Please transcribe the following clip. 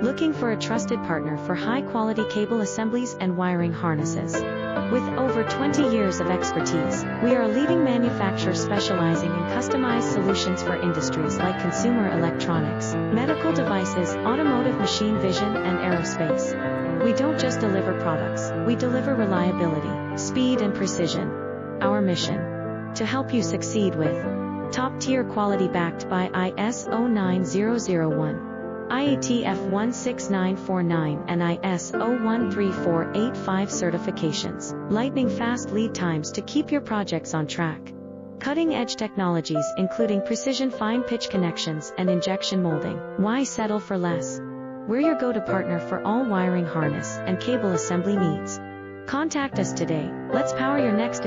Looking for a trusted partner for high-quality cable assemblies and wiring harnesses? With over 20 years of expertise, we are a leading manufacturer specializing in customized solutions for industries like consumer electronics, medical devices, automotive machine vision, and aerospace. We don't just deliver products, we deliver reliability, speed, and precision. Our mission: to help you succeed with top-tier quality backed by ISO 9001. IATF 16949 and ISO 13485 certifications, lightning-fast lead times to keep your projects on track. Cutting-edge technologies including precision fine-pitch connections and injection molding. Why settle for less? We're your go-to partner for all wiring harness and cable assembly needs. Contact us today. Let's power your next